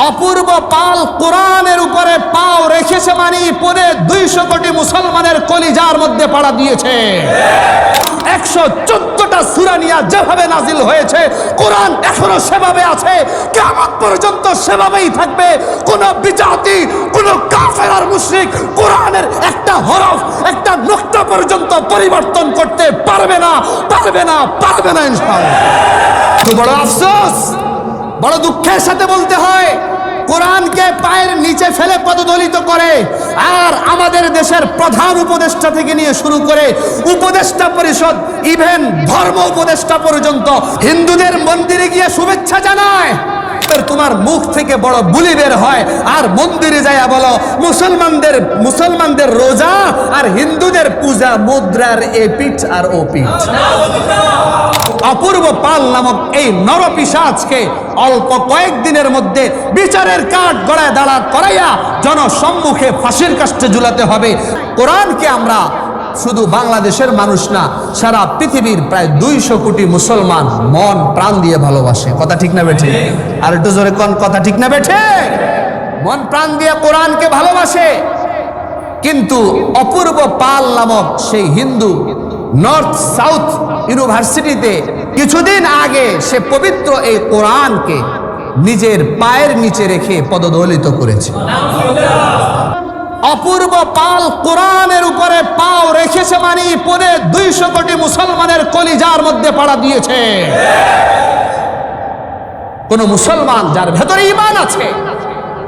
অপূর্ব পাল কোরআনের উপরে পাও রেখেছে মানে পুরো 200 কোটি মুসলমানের কলিজার মধ্যে পাড়া দিয়েছে। 114টা সূরা নিয়ে যেভাবে নাজিল হয়েছে কোরআন এখনো সেভাবে আছে, কিয়ামত পর্যন্ত সেভাবেই থাকবে। কোন বিজাতি, কোন কাফের আর মুশরিক কোরআনের একটা হরফ, একটা নুকতা পর্যন্ত পরিবর্তন করতে পারবে না, পারবে না, পারবে না ইনশাআল্লাহ। তো বড় আফসোস, বড় দুঃখের সাথে বলতে হয়, কোরআনকে পায়ের নিচে ফেলে পদদলিত করে আর আমাদের দেশের প্রধান উপদেষ্টা থেকে নিয়ে শুরু করে উপদেষ্টা পরিষদ, ইভেন ধর্ম উপদেষ্টা পর্যন্ত হিন্দুদের মন্দিরে গিয়ে শুভেচ্ছা জানায়। তোমার মুখ থেকে বড় বুলি বের হয় আর মন্দিরে যায় বলো মুসলমানদের রোজা আর হিন্দুদের পূজা মুদ্রার এ পিঠ আর ও পিঠ। অপূর্ব পাল নামক এই নরপিশাচকে অল্প কয়েকদিনের মধ্যে বিচারের কাঠ গড়ায় দাঁড়া করাইয়া জনসম্মুখে ফাঁসির কাষ্ঠে ঝুলাতে হবে। কোরআনকে আমরা শুধু বাংলাদেশের মানুষ না, সারা পৃথিবীর প্রায় 200 কোটি মুসলমান মন প্রাণ দিয়ে ভালোবাসে। কথা ঠিক না বেঠে? আর একটু জোরে কোন কথা ঠিক না বেঠে? মন প্রাণ দিয়ে কোরআনকে ভালোবাসে। কিন্তু অপূর্ব পাল নামক সেই হিন্দু নর্থ সাউথ ইউনিভার্সিটিতে কিছুদিন আগে সে পবিত্র এই কোরআনকে নিজের পায়ের নিচে রেখে পদদলিত করেছে। অপূর্ব পাল কোরআনের উপরে পাও রেখেছে মানে পুরো 200 কোটি মুসলমানের কলিজার মধ্যে পাড়া দিয়েছে। কোন মুসলমান যার ভেতরে ঈমান আছে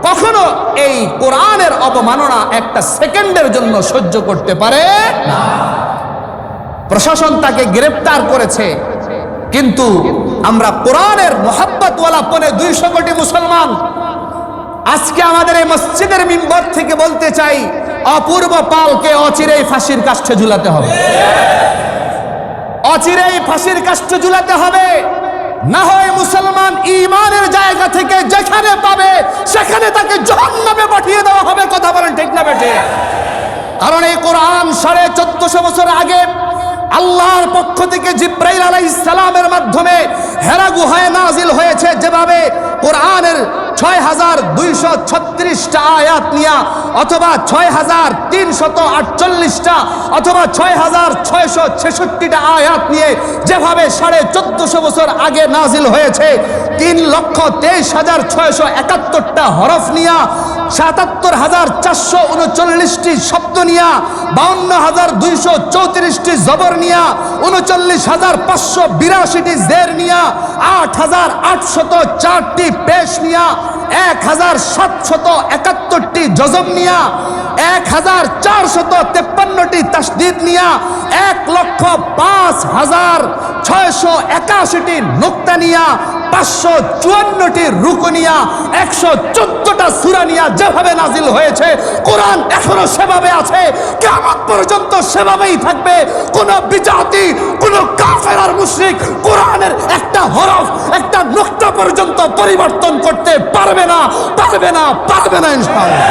কখনো এই কোরআনের অবমাননা একটা সেকেন্ডের জন্য সহ্য করতে পারে না। প্রশাসন তাকে গ্রেফতার করেছে, কিন্তু আমরা কোরআনের মোহাব্বতওয়ালা পনে 200 কোটি মুসলমান আজকে আমাদের এই মসজিদের মিম্বর থেকে বলতে চাই, অপূর্ব পালকে অচিরেই ফাঁসির কাষ্ঠে ঝুলাতে হবে, অচিরেই ফাঁসির কাষ্ঠে ঝুলাতে হবে। না হয় মুসলমান ঈমানের জায়গা থেকে যেখানে পাবে সেখানে তাকে জাহান্নামে পাঠিয়ে দেওয়া হবে। কথা বলেন ঠিক না বেঠে? কারণ এই কোরআন 1450 বছর আগে আল্লাহর পক্ষ থেকে জিব্রাইল আলাইহিস সালামের মাধ্যমে হেরা গুহায় নাজিল হয়েছে। যেভাবে কোরআনের 6236টা আয়াত নিয়া অথবা 6348টা অথবা 6666টা আয়াত নিয়ে যেভাবে 1450 বছর আগে নাজিল হয়েছে, 3,23,671টা হরফ নিয়া 77,439টি শব্দ নিয়া 52,234টি জবর নিয়া 39,582টি জের নিয়া 8,804টি পেশ নিয়া 1,771টি জজম নিয়া 1,453টি তাসদীদ নিয়া 1,05,681টি নুকতা নিয়া 554টি রুকু নিয়া 114টা সূরা নিয়া যেভাবে নাজিল হয়েছে কোরআন এখনো সেভাবে আছে, কিয়ামত পর্যন্ত সেভাবেই থাকবে। কোন বিজাতি, কোন কাফের আর মুশরিক কোরআনের একটা হরফ, একটা নুকতা পর্যন্ত পরিবর্তন করতে পারবে না, পারবে না, পারবে না ইনশাআল্লাহ।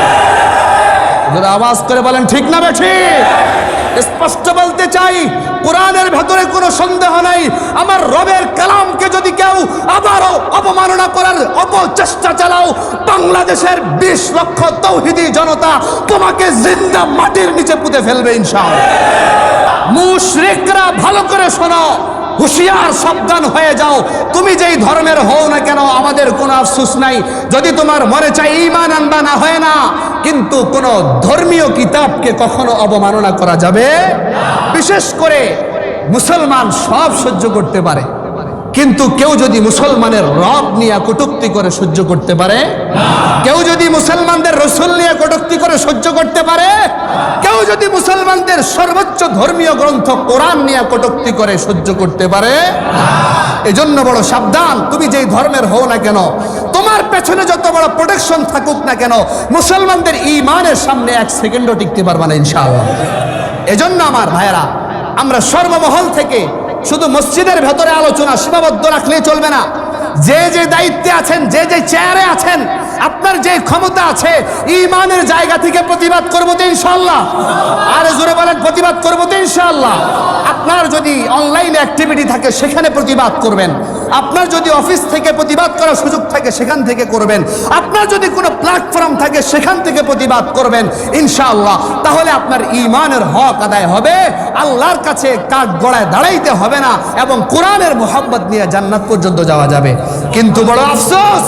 যদি আওয়াজ করে বলেন ঠিক না বেঠি? স্পষ্ট বলতে চাই, কোরআনের ভেতরে কোনো সন্দেহ নাই। আমার রবের কালামকে যদি কেউ আবারও অপমাননা করার অপচেষ্টা চালাও, বাংলাদেশের 20 লক্ষ তৌহিদি জনতা তোমাকে জিন্দা মাটির নিচে পুঁতে ফেলবে ইনশাআল্লাহ। মুশরিকরা ভালো করে শোনো, হুঁশিয়ার, সাবধান হয়ে যাও। তুমি যেই ধর্মের হও না কেন আমাদের কোনো আফসোস নাই। যদি তোমার মনে চাই ঈমান আনবা, না হয় না, কিন্তু কোন ধর্মীয় কিতাবকে কখনো অবমাননা করা যাবে না। বিশেষ করে মুসলমান সব সহ্য করতে পারে, কিন্তু কেউ যদি মুসলমানের রব নিয়ে কটূক্তি করে সহ্য করতে পারে, কেউ যদি মুসলমানদের রাসূল নিয়ে কটূক্তি করে সহ্য করতে পারে, কেউ যদি মুসলমানদের সর্বোচ্চ ধর্মীয় গ্রন্থ কোরআন নিয়ে কটূক্তি করে সহ্য করতে পারে, এজন্য বড় সাবধান। তুমি যেই ধর্মের হও না কেন, তোমার পেছনে যত বড় প্রোটেকশন থাকুক না কেন, মুসলমানদের ঈমানের সামনে 1 সেকেন্ডও টিকতে পারবে না ইনশাআল্লাহ। এজন্য আমার ভাইয়েরা, আমরা সর্বমহল থেকে শুধু মসজিদের ভেতরে আলোচনা সীমাবদ্ধ রাখলেই চলবে না। যে যে দায়িত্বে আছেন, যে যে চেয়ারে আছেন, আপনার যে ক্ষমতা আছে, ঈমানের জায়গা থেকে প্রতিবাদ করবো তো ইনশাআল্লাহ। আরে জোরে বলেন, প্রতিবাদ করবো তো ইনশাআল্লাহ। আপনার যদি অনলাইন অ্যাক্টিভিটি থাকে সেখানে প্রতিবাদ করবেন, আপনার যদি অফিস থেকে প্রতিবাদ করার সুযোগ থাকে সেখান থেকে করবেন, আপনার যদি কোনো প্ল্যাটফর্ম থাকে সেখান থেকে প্রতিবাদ করবেন ইনশাআল্লাহ। তাহলে আপনার ঈমানের হক আদায় হবে, আল্লাহর কাছে কাঠ গড়ায় দাঁড়াইতে হবে না, এবং কোরআনের মোহাব্বত নিয়ে জান্নাত পর্যন্ত যাওয়া যাবে। কিন্তু বড় আফসোস,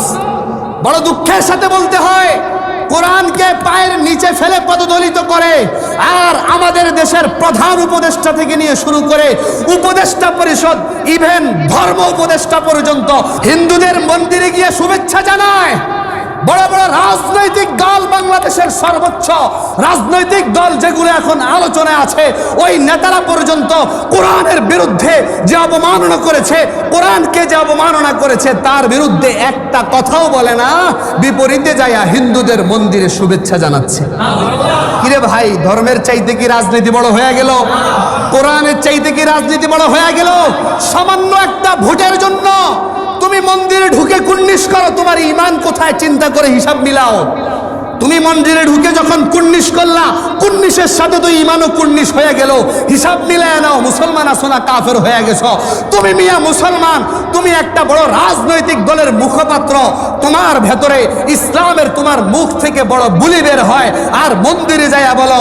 বড় দুঃখের সাথে বলতে হয়, কোরআনকে পায়ের নিচে ফেলে পদদলিত করে, আর আমাদের দেশের প্রধান উপদেষ্টা থেকে নিয়ে শুরু করে উপদেষ্টা পরিষদ, ইভেন ধর্ম উপদেষ্টা পর্যন্ত হিন্দুদের মন্দিরে গিয়ে শুভেচ্ছা জানায়। বড় বড় রাজনৈতিক দল, বাংলাদেশের সর্বোচ্চ রাজনৈতিক দল যেগুলো এখন আলোচনায় আছে, ওই নেতারা পর্যন্ত কোরআনের বিরুদ্ধে যে অবমাননা করেছে, কোরআনকে যে অবমাননা করেছে, তার বিরুদ্ধে একটা কথাও বলে না, বিপরীতে যাইয়া হিন্দুদের মন্দিরে শুভেচ্ছা জানাচ্ছে। কিরে ভাই, ধর্মের চাইতে কি রাজনীতি বড় হয়ে গেল? কোরআনের চাইতে কি রাজনীতি বড় হয়ে গেল? সামান্য একটা ভোটের জন্য তুমি মন্দিরে ঢুকে কুন্নিশ করো, তোমার ঈমান কোথায় চিন্তা করে হিসাব মিলাও। তুমি মন্দিরে ঢুকে যখন কুন্নিশ করলা, কুন্নিশের সাথে তো ঈমানও কুন্নিশ হয়ে গেল, হিসাব মিলায় নাও, মুসলমান আসো না কাফের হয়ে গেছো। তুমি মিয়া মুসলমান, তুমি একটা বড় রাজনৈতিক দলের মুখপাত্র, তোমার ভেতরে ইসলামের তোমার মুখ থেকে বড় বুলি বের হয়, আর মন্দিরে যাইয়া বলো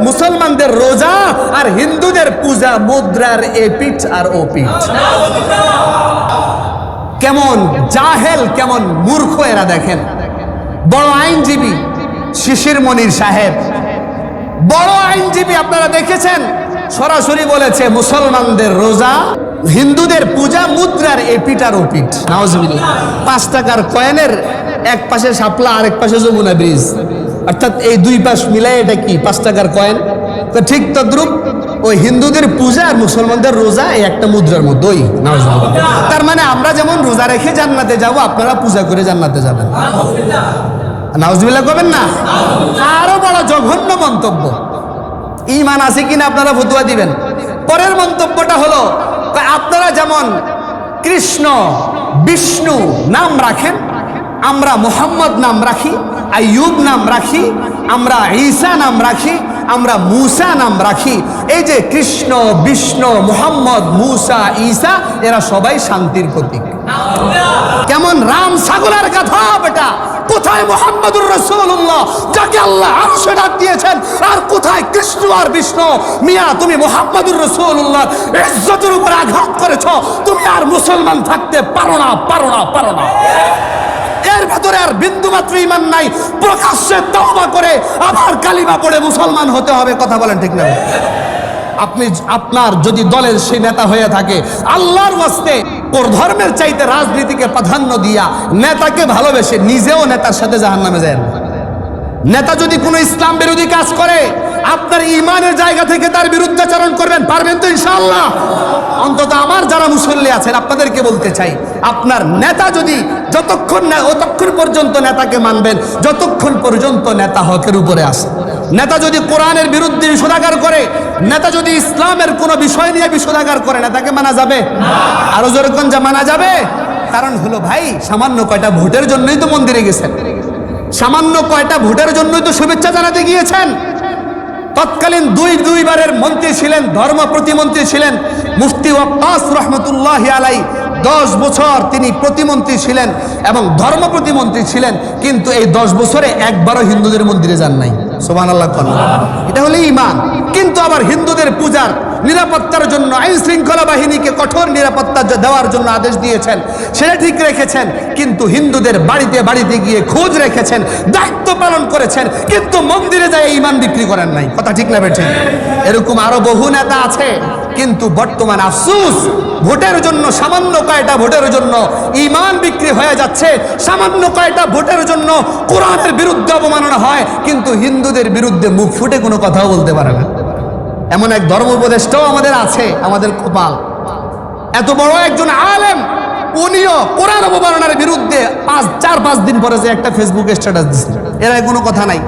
মুসলমানদের রোজা আর হিন্দুদের পূজা মুদ্রার এ পিঠ আর ও পিঠ। কেমন জাহেল, কেমন মূর্খ এরা! দেখেন, বড় আইনজীবী শিশির মনির সাহেব, বড় আইনজীবী, আপনারা দেখেছেন, সরাসরি বলেছে মুসলমানদের রোজা, হিন্দুদের পূজা মুদ্রার এপিঠ আর ওপিঠ। নাউজুবিল্লাহ। 5 টাকার কয়েনের এক পাশে শাপলা, আরেক পাশে যমুনা ব্রিজ, অর্থাৎ এই দুই পাশ মিলাই এটা কি 5 টাকার কয়েন। তো ঠিক তদ্রুপ ওই হিন্দুদের পূজা আর মুসলমানদের রোজা এই একটা মুদ্রার মধ্যে। ওই নাউজুবিল্লাহ। তার মানে আমরা যেমন রোজা রেখে জান্নাতে যাব, আপনারা পূজা করে জান্নাতে যাবেন। নাউজুবিল্লাহ করবেন না? আরো বড় জঘন্য মন্তব্য। ঈমান আছে কিনা আপনারা ফতোয়া দিবেন। পরের মন্তব্যটা হলো, আপনারা যেমন কৃষ্ণ বিষ্ণু নাম রাখেন, আমরা মুহাম্মদ নাম রাখি, আইয়ুব নাম রাখি, আমরা ঈসা নাম রাখি, আমরা মুসা নাম রাখি। এই যে কৃষ্ণ বিষ্ণু মুহাম্মদ মুসা ঈসা, এরা সবাই শান্তির প্রতীক। কেমন রাম ছাগলের কথা বেটা! কোথায় মুহাম্মদুর রাসূলুল্লাহ, যাকে আল্লাহ আরশে ডাক দিয়েছেন, আর কোথায় কৃষ্ণ আর বিষ্ণু? মিয়া, তুমি মুহাম্মদুর রাসূলুল্লাহ ইজ্জতের উপর আঘাত করেছো, তুমি আর মুসলমান থাকতে পারো না, পারো না, পারো না। এর ভেতরে আর বিন্দু মাত্র ঈমান নাই, প্রকাশ্যে তওবা করে আবার কালিমা পড়ে মুসলমান হতে হবে। কথা বলেন ঠিক না? আপনার যদি দলের সেই নেতা হয়ে থাকে, আল্লাহর ওয়াস্তে ওর ধর্মের চাইতে রাজনীতিকে প্রাধান্য দিয়া নেতাকে ভালোবেসে নিজেও নেতার সাথে জাহান্নামে যায়। নেতা যদি কোনো ইসলাম বিরোধী কাজ করে, আপনার ঈমানের জায়গা থেকে তার বিরুদ্ধাচরণ করবেন, পারবেন তো ইনশাআল্লাহ? অন্তত আমার যারা মুসল্লি আছেন আপনাদেরকে বলতে চাই, আপনার নেতা যদি যতক্ষণ পর্যন্ত নেতাকে মানবেন, যতক্ষণ পর্যন্ত নেতা হকের উপরে আসে। নেতা যদি কোরআনের বিরুদ্ধে বিষোদাগার করে, নেতা যদি ইসলামের কোনো বিষয় নিয়ে বিষোদাগার করে, নেতাকে মানা যাবে? আরো যেরকম যা মানা যাবে। কারণ হলো ভাই, সামান্য কয়টা ভোটের জন্যই তো মন্দিরে গেছেন, সামান্য কয়টা ভোটের জন্যই তো শুভেচ্ছা জানাতে গিয়েছেন। তৎকালীন দুইবারের মন্ত্রী ছিলেন, ধর্ম প্রতিমন্ত্রী ছিলেন মুফতি ওয়াক্কাস রাহমাতুল্লাহি আলাইহি। 10 বছর তিনি প্রতিমন্ত্রী ছিলেন এবং ধর্ম প্রতিমন্ত্রী ছিলেন, কিন্তু এই 10 বছরে একবারও হিন্দুদের মন্দিরে যান নাই। সুবহানাল্লাহ। এটা হলো ঈমান। কিন্তু আবার হিন্দুদের পূজার নিরাপত্তার জন্য আইন শৃঙ্খলা বাহিনীকে কঠোর নিরাপত্তা দেওয়ার জন্য আদেশ দিয়েছেন, সেটা ঠিক রেখেছেন। কিন্তু হিন্দুদের বাড়িতে বাড়িতে গিয়ে খোঁজ রেখেছেন, দায়িত্ব পালন করেছেন, কিন্তু মন্দিরে যায় ঈমান বিক্রি করেন নাই। কথা ঠিক না বেঠিক? এরকম আরো বহু নেতা আছে। কিন্তু বর্তমান আফসোস, ভোটের জন্য, সামান্য কয়টা ভোটের জন্য ঈমান বিক্রি হয়ে যাচ্ছে। সামান্য কয়টা ভোটের জন্য কোরআনের বিরুদ্ধে অবমাননা হয়, কিন্তু হিন্দুদের বিরুদ্ধে মুখ ফুটে কোনো কথাও বলতে পারে না। এমন এক ধর্ম উপদেষ্টাও আমাদের আছে, আমাদের কপাল। এত বড় একজন আলেম, উনিও কোরআন অবমাননার বিরুদ্ধে 4-5 দিন পরে যে একটা ফেসবুকে স্ট্যাটাস দিচ্ছে, এরা কোনো কথা নাই।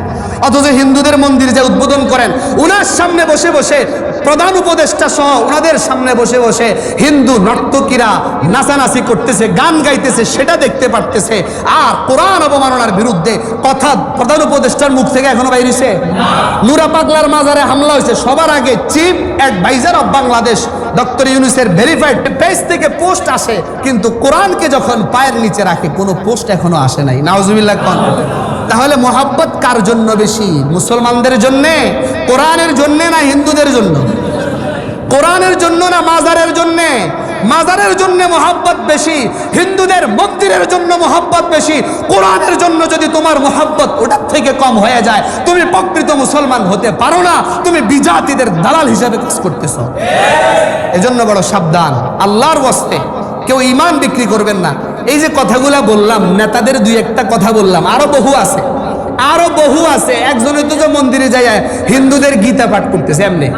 অথচ হিন্দুদের মন্দির যে উদ্বোধন করেন উনার সামনে বসে বসে প্রধান উপদেষ্টা সহ ওনাদের সামনে বসে বসে হিন্দু নর্তকীরা নাচানাচি করতেছে, গান গাইতেছে, সেটা দেখতে পারতেছে। আর কোরআন অবমাননার বিরুদ্ধে কথা প্রধান উপদেষ্টার মুখ থেকে এখনো বাইরেছে। নুরা পাগলার মাজারে হামলা হয়েছে, সবার আগে chief adviser of Bangladesh doctor ইউনূসের ভেরিফাইড পেজ থেকে পোস্ট আসে, কিন্তু কোরআনকে যখন পায়ের নিচে রাখে কোনো পোস্ট এখনো আসে নাই। নাউজুবিল্লাহ কোন। তাহলে মোহাব্বত কার জন্য বেশি? মুসলমানদের জন্যে, কোরআনের জন্যে, না হিন্দুদের জন্য? কোরআনের জন্য না মাজারের জন্যে? মাজারের জন্য মোহাব্বত বেশি, হিন্দুদের মন্দিরের জন্য মোহাব্বত বেশি। কোরআনের জন্য যদি তোমার মোহাব্বত ওটার থেকে কম হয়ে যায়, তুমি প্রকৃত মুসলমান হতে পারো না, তুমি বিজাতিদের দালাল হিসেবে কাজ করতেছো। এজন্য বড় সাবধান, আল্লাহর ওয়াস্তে কেউ ঈমান বিক্রি করবেন না। এই যে কথাগুলা বললাম, নেতাদের দুই একটা কথা বললাম, আরো বহু আছে, আরো বহু আছে। একজনের তো মন্দিরে যায় হিন্দুদের গীতা পাঠ করতেছে, এমনি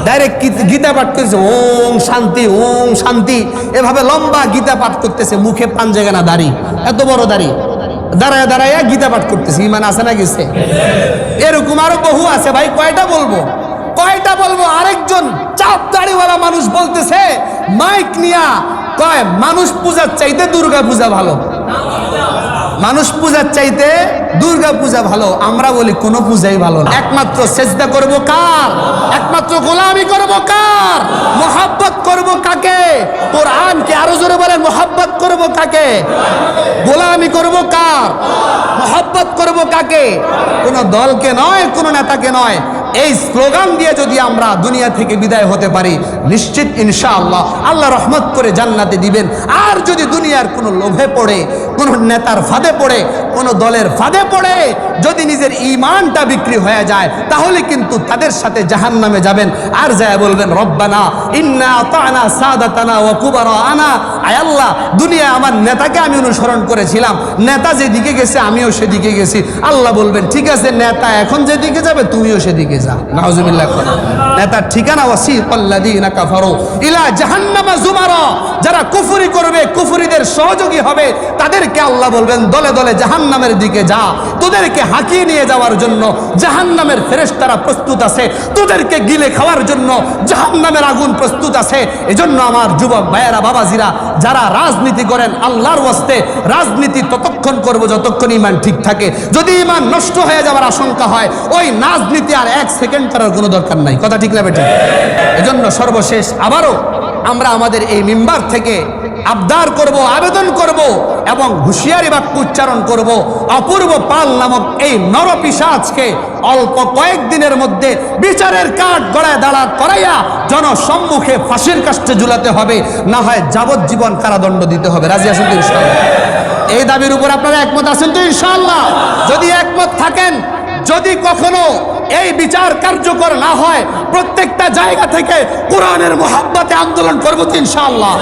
ডাইরেক্ট গীতা পাঠ করতেছে, ওম শান্তি, ওম শান্তি, এভাবে লম্বা গীতা পাঠ করতেছে, মুখে পাঞ্জেগানা দাড়ি, এত বড় দাড়ি, দাঁড়ায় দাঁড়ায় গীতা পাঠ করতেছে। ঈমান আছে না গেছে? এরকম আরো বহু আছে ভাই, কয়টা বলবো, কয়টা বলবো? আরেকজন চাপ দাড়িওয়ালা মানুষ বলতেছে মাইক নিয়া, কয় মানুষ পূজার চাইতে দুর্গা পূজা ভালো, মানুষ পূজার চাইতে দুর্গা পূজা ভালো। আমরা বলি কোনো পূজাই ভালো না। একমাত্র সেজদা করব কার? একমাত্র গোলামি করব কার? মোহাব্বত করব কাকে? কোরআনকে। আরো জোরে বলেন, মোহাব্বত করব কাকে? গোলামি করব কার? মোহাব্বত করব কাকে? কোন দলকে নয়, কোন নেতাকে নয়। এই স্লোগান দিয়ে যদি আমরা দুনিয়া থেকে বিদায় হতে পারি, নিশ্চিত ইনশাআল্লাহ আল্লাহ রহমত করে জান্নাতে দিবেন। আর যদি দুনিয়ার কোনো লোভে পড়ে, কোন নেতার ফাঁদে পড়ে, কোন দলের ফাঁদে পড়ে যদি নিজের ঈমানটা বিক্রি হয়ে যায়, তাহলে কিন্তু তাদের সাথে জাহান্নামে যাবেন। আর যায় বলবেন, রব্বানা ইন্না আতানা সাদাতানা ওয়া কুবারানা, আয় আল্লাহ, দুনিয়ায় আমার নেতাকে আমি অনুসরণ করেছিলাম, নেতা যেদিকে গেছে আমিও সেদিকে গেছি। আল্লাহ বলবেন, ঠিক আছে, নেতা এখন যেদিকে যাবে তুমিও সেদিকে যা। নাউজুবিল্লাহ। নেতার ঠিকানা ওয়াসিকাল্লাযীনা কাফারু ইলা জাহান্নামা যুমারা, যারা কুফরি করবে, কুফরিদের সহযোগী হবে, তাদেরকে আল্লাহ বলবেন, দলে দলে জাহান্নামের দিকে যা, তোদেরকে হাঁকিয়ে নিয়ে যাওয়ার জন্য জাহান্নামের ফেরেশতারা প্রস্তুত আছে, তোদেরকে গিলে খাওয়ার জন্য জাহান্নামের আগুন প্রস্তুত আছে। এজন্য আমার যুবক ভাইয়েরা, বাবাজিরা, যারা রাজনীতি করেন, আল্লাহর ওয়াস্তে রাজনীতি ততক্ষণ করব যতক্ষণ ঈমান ঠিক থাকে। যদি ঈমান নষ্ট হয়ে যাওয়ার আশঙ্কা হয়, ওই রাজনীতি আর এক সেকেন্ড করার কোনো দরকার নাই। কথা ঠিক না বেঠিক? এজন্য সর্বশেষ আবারও আমরা আমাদের এই মিম্বার থেকে আবদার করব, আবেদন করব এবং হুঁশিয়ারি বাক্য উচ্চারণ করব, অপূর্ব পাল নামক এই নরপিশাচকে অল্প কয়েকদিনের মধ্যে বিচারের কাঠ গড়ায় দাঁড়া করাইয়া জনসম্মুখে ফাঁসির কাষ্ঠে ঝুলাতে হবে, না হয় যাবজ্জীবন কারাদণ্ড দিতে হবে। রাজি আছেন তো ইনশাআল্লাহ? এই দাবির উপর আপনারা একমত আছেন তো ইনশাআল্লাহ? যদি একমত থাকেন, যদি কখনো এই বিচার কার্যকর না হয়, প্রত্যেকটা জায়গা থেকে কোরআনের মোহাব্বতে আন্দোলন করবো তো ইনশাআল্লাহ।